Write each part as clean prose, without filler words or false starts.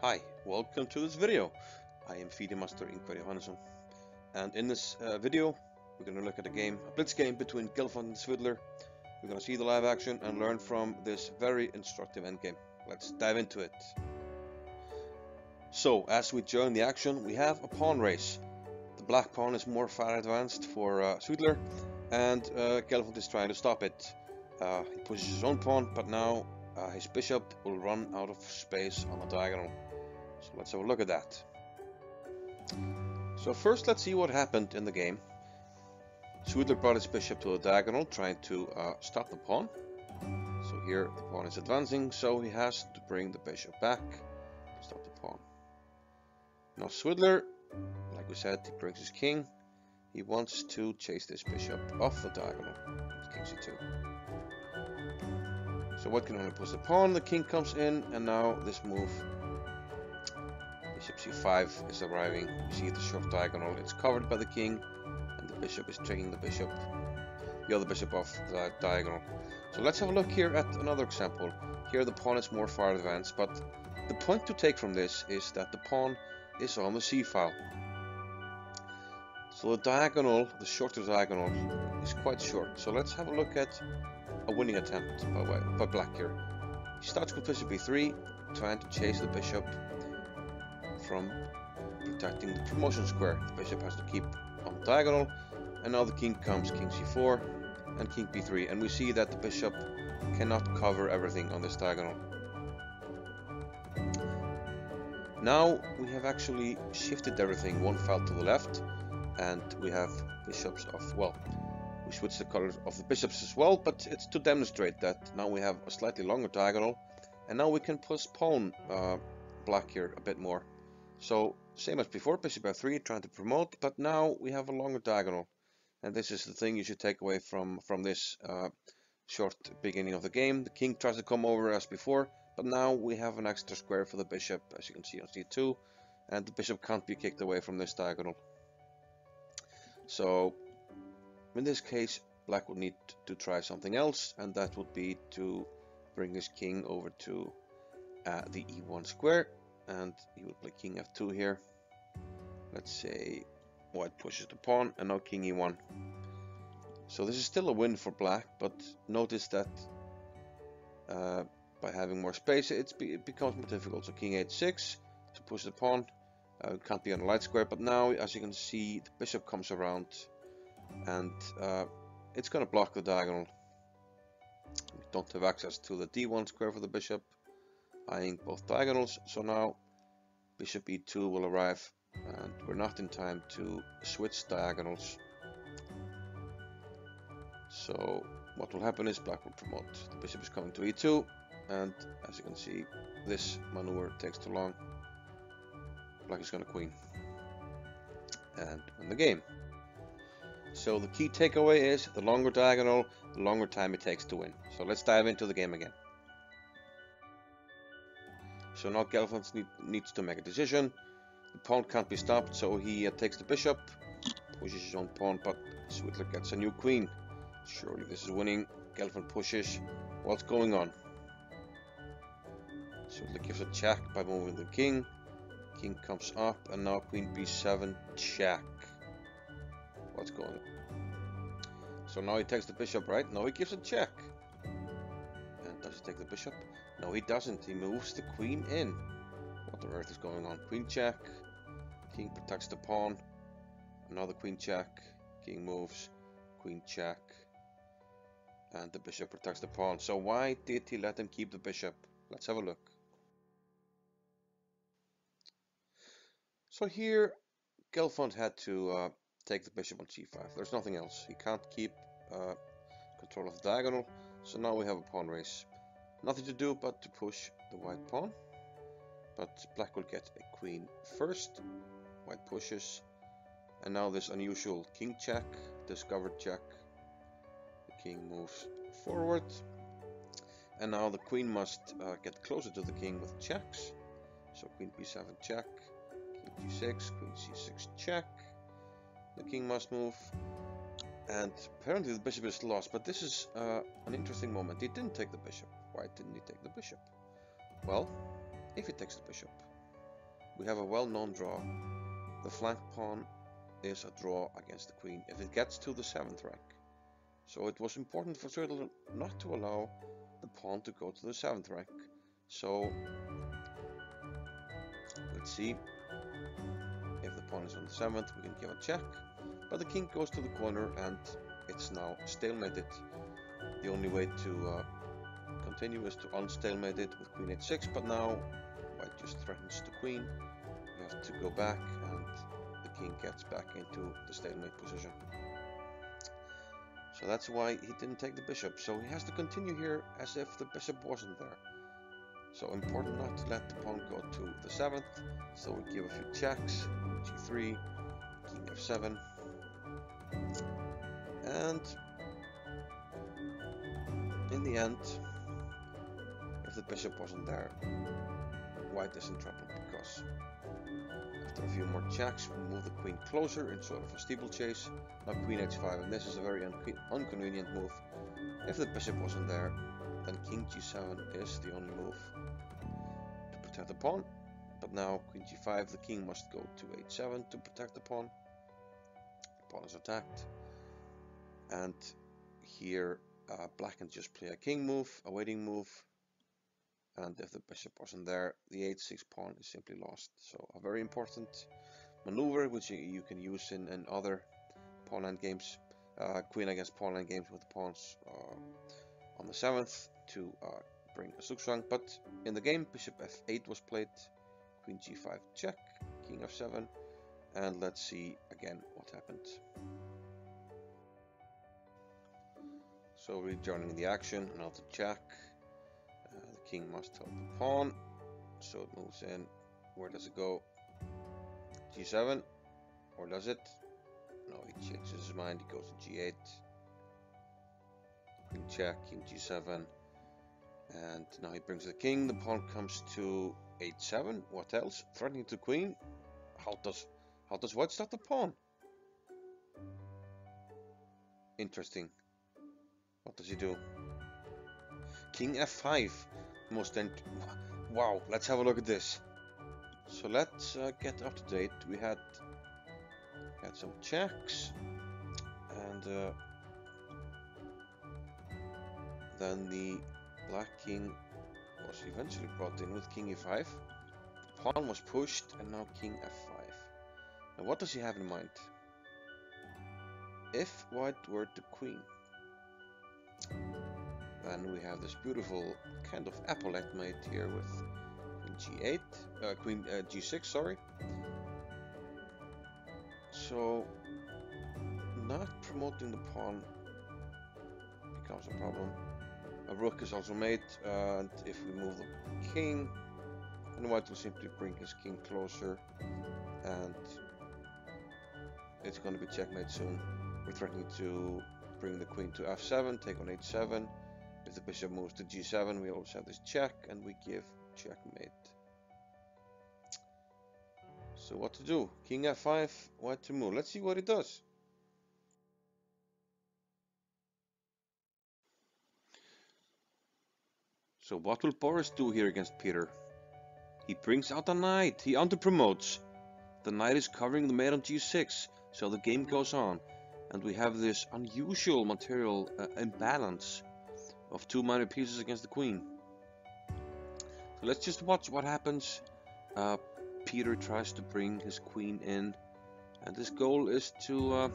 Hi, welcome to this video. I am FIDE Master Ingvar Johannesson, and in this video we're going to look at a game, a blitz game between Gelfand and Svidler. We're going to see the live action and learn from this very instructive endgame. Let's dive into it. So, as we join the action, we have a pawn race. The black pawn is more far advanced for Svidler, and Gelfand is trying to stop it. He pushes his own pawn, but now his bishop will run out of space on the diagonal. So let's have a look at that. So first let's see what happened in the game. Svidler brought his bishop to the diagonal, trying to stop the pawn. So here the pawn is advancing, so he has to bring the bishop back to stop the pawn. Now Svidler, like we said, he brings his king. He wants to chase this bishop off the diagonal. It's king c2. So what can only push the pawn? The king comes in, and now this move, bishop c5 is arriving. You see the short diagonal, it's covered by the king, and the bishop is taking the other bishop off the diagonal. So let's have a look here at another example. Here the pawn is more far advanced, but the point to take from this is that the pawn is on the c file. So the diagonal, the shorter diagonal, is quite short. So let's have a look at a winning attempt by black here. He starts with bishop e3, trying to chase the bishop from protecting the promotion square. The bishop has to keep on the diagonal, and now the king comes, king c4 and king b3, and we see that the bishop cannot cover everything on this diagonal. Now we have actually shifted everything one file to the left, and we have bishops of, well, we switched the colors of the bishops as well, but it's to demonstrate that now we have a slightly longer diagonal, and now we can postpone black here a bit more. So same as before, bishop f3, trying to promote, but now we have a longer diagonal, and this is the thing you should take away from this short beginning of the game. The king tries to come over as before, but now we have an extra square for the bishop, as you can see on c2, and the bishop can't be kicked away from this diagonal. So in this case, black would need to try something else, and that would be to bring his king over to the e1 square, and he will play king f2 here. Let's say white pushes the pawn, and now king e1. So this is still a win for black, but notice that by having more space it becomes more difficult. So king h6 to push the pawn, can't be on the light square, but now as you can see the bishop comes around, and it's going to block the diagonal. We don't have access to the d1 square for the bishop, eyeing both diagonals. So now bishop e2 will arrive, and we're not in time to switch diagonals. So what will happen is black will promote. The bishop is coming to e2, and as you can see, this maneuver takes too long. Black is going to queen and win the game. So the key takeaway is the longer diagonal, the longer time it takes to win. So let's dive into the game again. So now Gelfand needs to make a decision. The pawn can't be stopped, so he takes the bishop, pushes his own pawn, but Svidler gets a new queen. Surely this is winning. Gelfand pushes. What's going on? Svidler gives a check by moving the king. King comes up, and now queen b7 check. What's going on? So now he takes the bishop, right? No, he gives a check. And does he take the bishop? No, he doesn't. He moves the queen in. What on earth is going on? Queen check. King protects the pawn. Another queen check. King moves. Queen check. And the bishop protects the pawn. So why did he let him keep the bishop? Let's have a look. So here Gelfand had to take the bishop on c5. There's nothing else. He can't keep control of the diagonal. So now we have a pawn race. Nothing to do but to push the white pawn. But black will get a queen first. White pushes. And now this unusual king check, discovered check. The king moves forward. And now the queen must get closer to the king with checks. So queen b7 check. King g6, queen c6 check. The king must move, and apparently the bishop is lost, but this is an interesting moment. He didn't take the bishop. Why didn't he take the bishop? Well, if he takes the bishop, we have a well-known draw. The flank pawn is a draw against the queen if it gets to the 7th rank. So it was important for Svidler not to allow the pawn to go to the 7th rank. So let's see. If the pawn is on the 7th, we can give a check. But the king goes to the corner and it's now stalemated. The only way to continue is to unstalemate it with queen h6, but now white just threatens the queen. You have to go back and the king gets back into the stalemate position. So that's why he didn't take the bishop. So he has to continue here as if the bishop wasn't there. So important not to let the pawn go to the 7th. So we give a few checks. g3, king f7. And in the end, if the bishop wasn't there, white is in trouble because after a few more checks, we move the queen closer in sort of a steeplechase. Now queen h5, and this is a very inconvenient move. If the bishop wasn't there, then king g7 is the only move to protect the pawn. But now queen g5, the king must go to h7 to protect the pawn. The pawn is attacked. And here black can just play a king move, a waiting move. And if the bishop wasn't there, the h6 pawn is simply lost. So a very important maneuver which you can use in other pawn endgames, queen against pawn endgames with the pawns on the 7th to bring a zugzwang. But in the game, bishop f8 was played, queen g5 check, king f7, and let's see again what happened. So rejoining the action, another check. The king must help the pawn, so it moves in. Where does it go? g7, or does it? No, he changes his mind, he goes to g8. Queen check, king g7, and now he brings the king. The pawn comes to h7. What else? Threatening the queen. How does white stop the pawn? Interesting. What does he do? King f5. Wow, let's have a look at this. So let's get up to date. We had some checks, and then the black king was eventually brought in with king e5. The pawn was pushed, and now king f5. Now what does he have in mind? If white were the queen, then we have this beautiful kind of epaulette made here with queen g8, queen g6, sorry. So not promoting the pawn becomes a problem. A rook is also made, and if we move the king, then white will simply bring his king closer, and it's going to be checkmate soon. We're threatening to bring the queen to f7, take on h7. If the bishop moves to g7, we also have this check, and we give checkmate. So what to do? King f5, white to move. Let's see what it does. So what will Boris do here against Peter? He brings out a knight. He underpromotes. The knight is covering the mate on g6, so the game goes on. And we have this unusual material imbalance of two minor pieces against the queen. So let's just watch what happens. Peter tries to bring his queen in, and his goal is to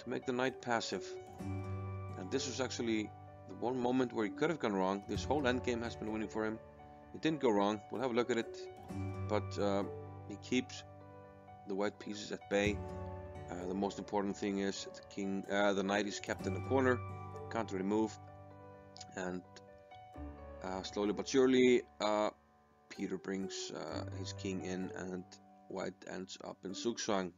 make the knight passive. And this was actually the one moment where he could have gone wrong. This whole endgame has been winning for him. It didn't go wrong. We'll have a look at it. But he keeps the white pieces at bay. The most important thing is the knight is kept in the corner, can't really move, and slowly but surely Peter brings his king in, and white ends up in zugzwang.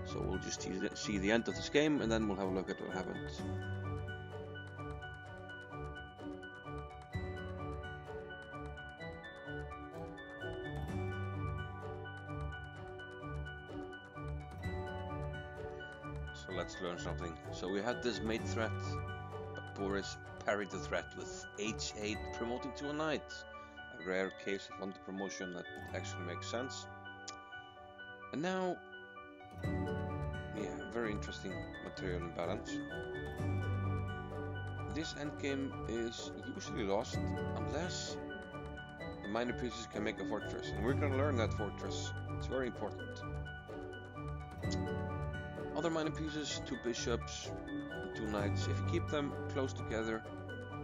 So we'll just see the end of this game, and then we'll have a look at what happens. So let's learn something. So we had this mate threat, but Boris parried the threat with h8, promoting to a knight. A rare case of under-promotion that actually makes sense. And now, yeah, very interesting material imbalance. This endgame is usually lost unless the minor pieces can make a fortress, and we're gonna learn that fortress. It's very important. Other minor pieces, 2 bishops, 2 knights. If you keep them close together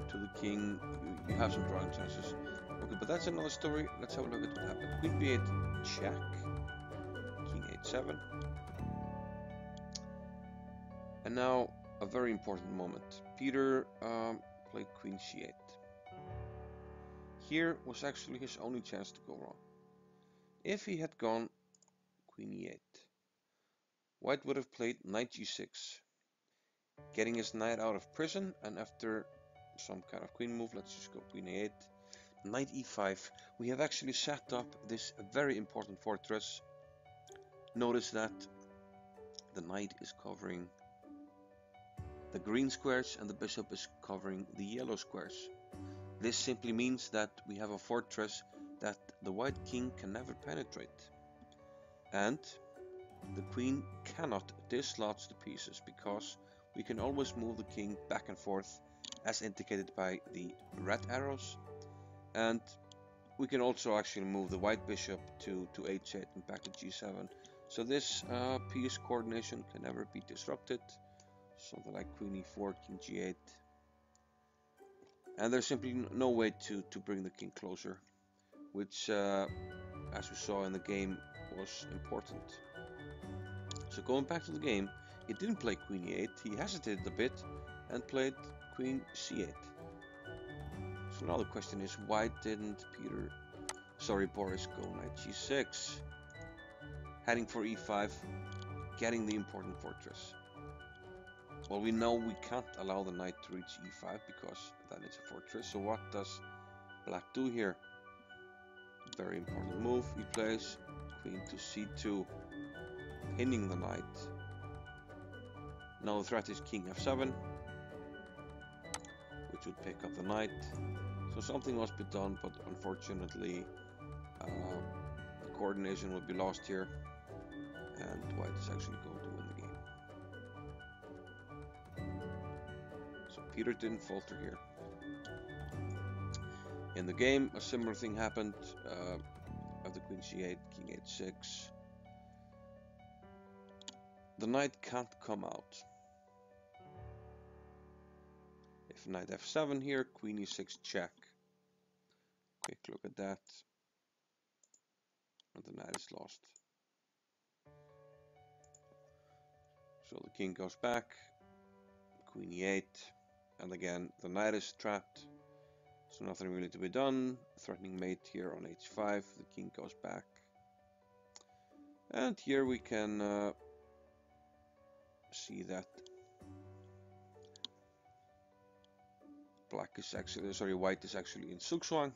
to the king, you have some drawing chances. Okay, but that's another story. Let's have a look at what happened. Queen b8 check, king h7, and now a very important moment. Peter played queen c8. Here was actually his only chance to go wrong. If he had gone queen e8, white would have played knight g6, getting his knight out of prison, and after some kind of queen move, let's just go queen a8, knight e5, we have actually set up this very important fortress. Notice that the knight is covering the green squares and the bishop is covering the yellow squares. This simply means that we have a fortress that the white king can never penetrate, and the queen cannot dislodge the pieces because we can always move the king back and forth as indicated by the red arrows, and we can also actually move the white bishop to h8 and back to g7. So this piece coordination can never be disrupted. Something like queen e4, king g8, and there's simply no way to bring the king closer, which as we saw in the game was important. So going back to the game, he didn't play queen e8, he hesitated a bit and played queen c8. So now the question is, why didn't Boris go knight g6, heading for e5, getting the important fortress? Well, we know we can't allow the knight to reach e5 because that is a fortress. So what does black do here? Very important move. He plays queen to c2, pinning the knight. Now the threat is king f7, which would pick up the knight. So something must be done, but unfortunately the coordination will be lost here, and white is actually going to win the game. So Peter didn't falter here. In the game, a similar thing happened. After queen c8, king h6. The knight can't come out. If knight f7 here, queen e6 check. Quick look at that. And the knight is lost. So the king goes back, queen e8, and again the knight is trapped. So nothing really to be done. Threatening mate here on h5, the king goes back. And here we can see that white is actually in zugzwang.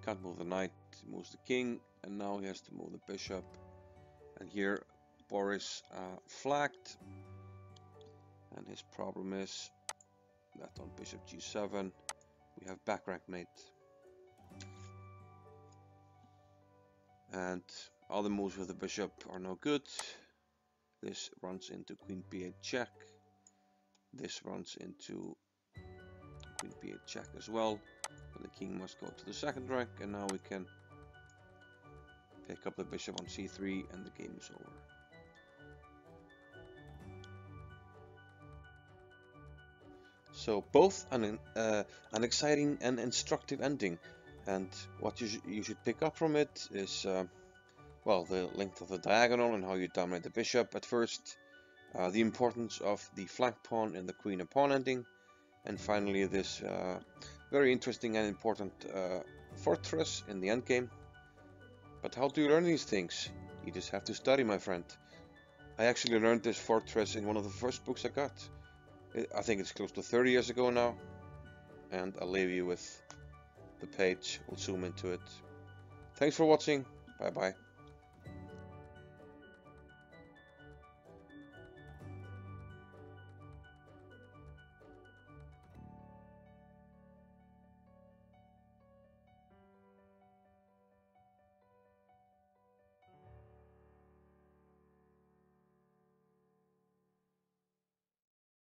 Can't move the knight, moves the king, and now he has to move the bishop. And here Boris flagged, and his problem is that on bishop g7 we have back rank mate, and all the moves with the bishop are no good. This runs into queen b8 check, this runs into queen b8 check as well, but the king must go to the second rank, and now we can pick up the bishop on c3 and the game is over. So both an exciting and instructive ending, and what you should pick up from it is well, the length of the diagonal and how you dominate the bishop at first, the importance of the flank pawn in the queen and pawn ending, and finally this very interesting and important fortress in the endgame. But how do you learn these things? You just have to study, my friend. I actually learned this fortress in one of the first books I got. I think it's close to 30 years ago now, and I'll leave you with the page. We'll zoom into it. Thanks for watching. Bye bye.